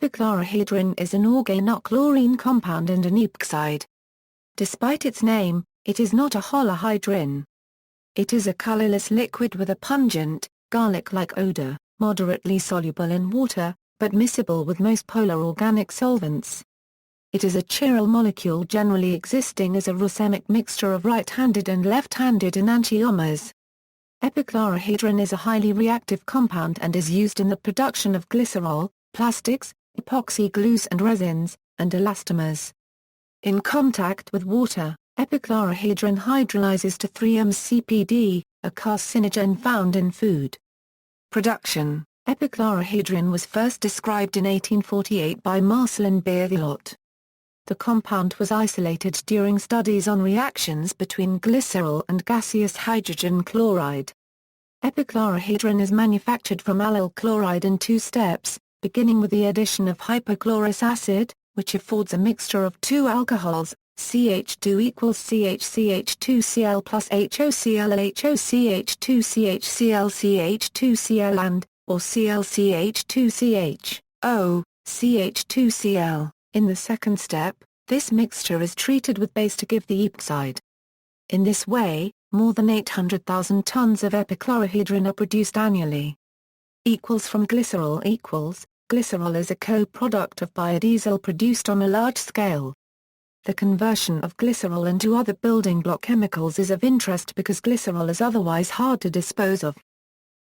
Epichlorohydrin is an organochlorine compound and an epoxide. Despite its name, it is not a halohydrin. It is a colorless liquid with a pungent, garlic-like odor, moderately soluble in water, but miscible with most polar organic solvents. It is a chiral molecule generally existing as a racemic mixture of right-handed and left-handed enantiomers. Epichlorohydrin is a highly reactive compound and is used in the production of glycerol, plastics, epoxy glues and resins, and elastomers. In contact with water, epichlorohydrin hydrolyzes to 3-MCPD, a carcinogen found in food. Production: epichlorohydrin was first described in 1848 by Marcellin Berthelot. The compound was isolated during studies on reactions between glycerol and gaseous hydrogen chloride. Epichlorohydrin is manufactured from allyl chloride in two steps, beginning with the addition of hypochlorous acid, which affords a mixture of two alcohols, CH2 equals CHCH2Cl plus HOCl HOCH2CHCl CH2Cl and, or ClCH2CH, O, CH2Cl. In the second step, this mixture is treated with base to give the epoxide. In this way, more than 800,000 tons of epichlorohydrin are produced annually. From glycerol equals, glycerol is a co-product of biodiesel produced on a large scale. The conversion of glycerol into other building block chemicals is of interest because glycerol is otherwise hard to dispose of.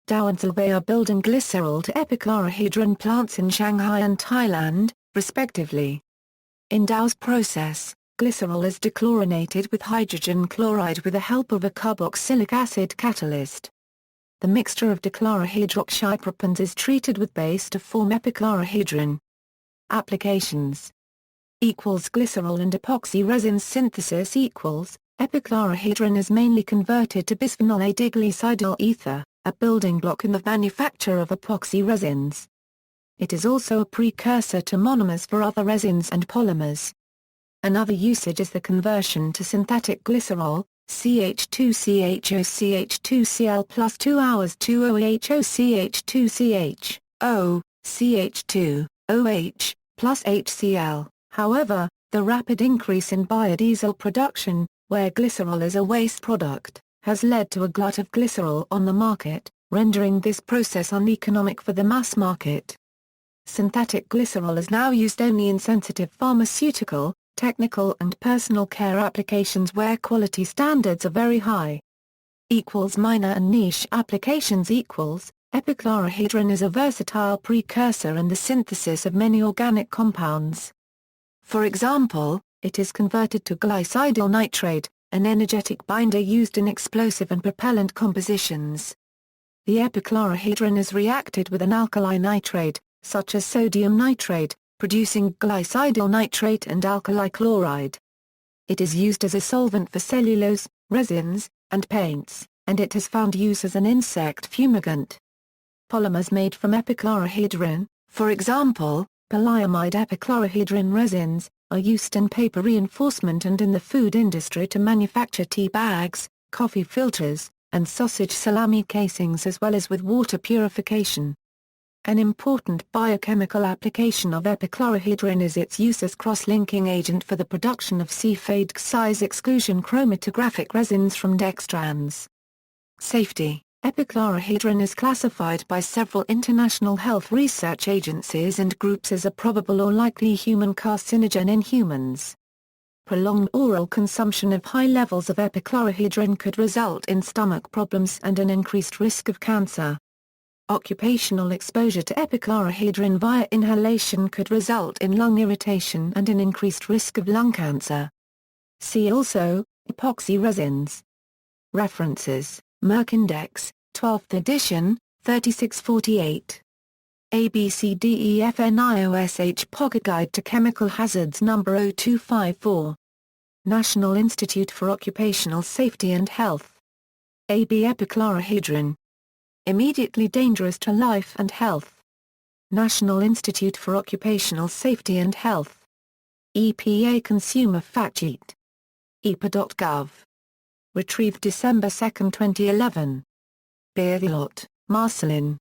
Dow and Solvay are building glycerol to epichlorohydrin plants in Shanghai and Thailand, respectively. In Dow's process, glycerol is dechlorinated with hydrogen chloride with the help of a carboxylic acid catalyst. The mixture of dichlorohydroxypropanes is treated with base to form epichlorohydrin. Applications: glycerol and epoxy resins synthesis equals, epichlorohydrin is mainly converted to bisphenol A diglycidyl ether, a building block in the manufacture of epoxy resins. It is also a precursor to monomers for other resins and polymers. Another usage is the conversion to synthetic glycerol, CH2CHO-CH2Cl plus 2-2OHO-CH2CH, O, CH2, plus HCl. However, the rapid increase in biodiesel production, where glycerol is a waste product, has led to a glut of glycerol on the market, rendering this process uneconomic for the mass market. Synthetic glycerol is now used only in sensitive pharmaceutical, technical and personal care applications where quality standards are very high. Minor and niche applications epichlorohydrin is a versatile precursor in the synthesis of many organic compounds. For example, it is converted to glycidyl nitrate, an energetic binder used in explosive and propellant compositions. The epichlorohydrin is reacted with an alkali nitrate, such as sodium nitrate, producing glycidyl nitrate and alkali chloride. It is used as a solvent for cellulose, resins, and paints, and it has found use as an insect fumigant. Polymers made from epichlorohydrin, for example, polyamide epichlorohydrin resins, are used in paper reinforcement and in the food industry to manufacture tea bags, coffee filters, and sausage salami casings as well as with water purification. An important biochemical application of epichlorohydrin is its use as cross-linking agent for the production of C-phase size exclusion chromatographic resins from dextrans. Safety: epichlorohydrin is classified by several international health research agencies and groups as a probable or likely human carcinogen in humans. Prolonged oral consumption of high levels of epichlorohydrin could result in stomach problems and an increased risk of cancer. Occupational exposure to epichlorohydrin via inhalation could result in lung irritation and an increased risk of lung cancer. See also, epoxy resins. References: Merck Index, 12th edition, 3648. ABCDEFNIOSH Pocket Guide to Chemical Hazards No. 0254. National Institute for Occupational Safety and Health. AB Epichlorohydrin. Immediately dangerous to life and health. National Institute for Occupational Safety and Health. EPA Consumer Fact Sheet. EPA.gov. Retrieved December 2, 2011. Berthelot, Marcellin.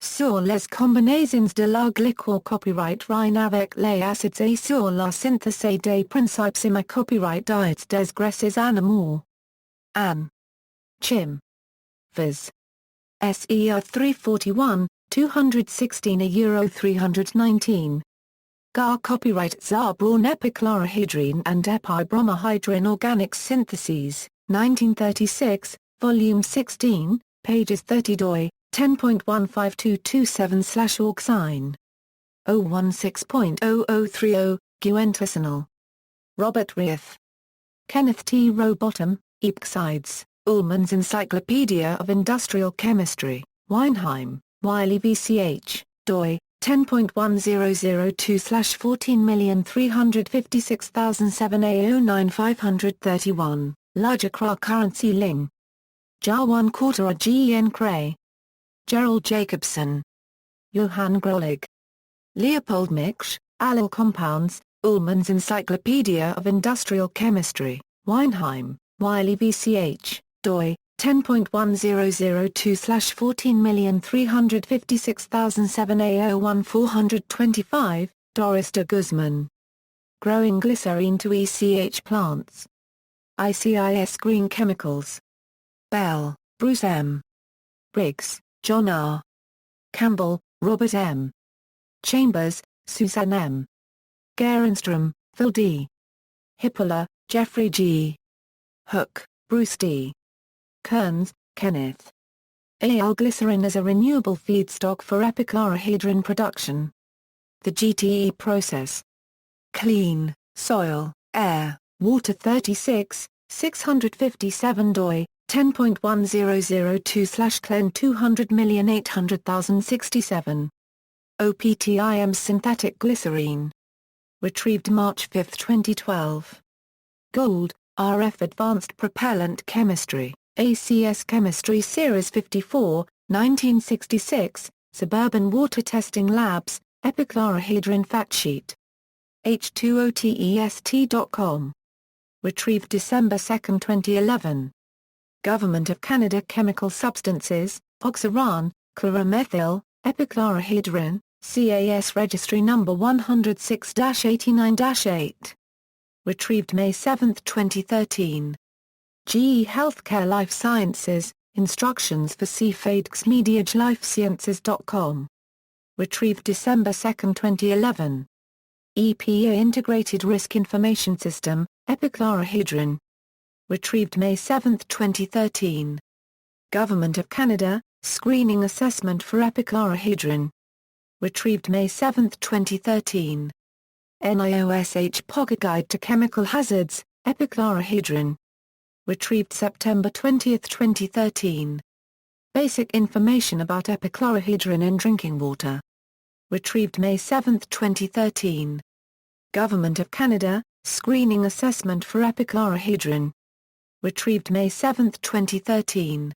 Sur les combinaisons de la glycol copyright Rhin avec les acides et sur la synthèse des principes chimiques copyright diets des graisses animaux. An. Chim. Viz. SER 341, 216 euro 319. Gar copyright Zarbraun epichlorohydrin and epibromohydrin organic syntheses, 1936, volume 16, pages 30 doi, 10.15227/auxine. 016.0030, Guentesinol. Robert Rieth. Kenneth T. Rowbottom, Epoxides, Ullmann's Encyclopedia of Industrial Chemistry, Weinheim, Wiley VCH, doi, 10.1002/143567A09531, Larger currency Ling. Jar 1 quarter Gen Cray. Gerald Jacobson. Johann Grolig. Leopold Miksch, Allyl Compounds, Ullmann's Encyclopedia of Industrial Chemistry, Weinheim, Wiley VCH, doi, 10.1002/143567A01425, Doris de Guzman. Growing glycerine to ECH plants. ICIS Green Chemicals. Bell, Bruce M. Briggs, John R. Campbell, Robert M. Chambers, Susan M. Gerenstrom, Phil D. Hippola, Jeffrey G. Hook, Bruce D. Kearns, Kenneth. Al-glycerin as a renewable feedstock for epichlorohydrin production. The GTE process. Clean, Soil, Air, Water 36, 657 doi, 10.1002/Clen 200,800,067. OPTIM synthetic glycerine. Retrieved March 5, 2012. Gold, RF Advanced Propellant Chemistry, ACS Chemistry Series 54, 1966, Suburban Water Testing Labs, Epichlorohydrin Fact Sheet. H2OTEST.com. Retrieved December 2, 2011. Government of Canada Chemical Substances, Oxyran, Chloromethyl, Epichlorohydrin, CAS Registry No. 106-89-8. Retrieved May 7, 2013. GE Healthcare Life Sciences, Instructions for CFADX Media LifeSciences.com. Retrieved December 2, 2011. EPA Integrated Risk Information System, Epichlorohydrin. Retrieved May 7, 2013. Government of Canada, Screening Assessment for Epichlorohydrin. Retrieved May 7, 2013. NIOSH Pocket Guide to Chemical Hazards, Epichlorohydrin. Retrieved September 20, 2013. Basic information about epichlorohydrin in drinking water. Retrieved May 7, 2013. Government of Canada, Screening Assessment for Epichlorohydrin. Retrieved May 7, 2013.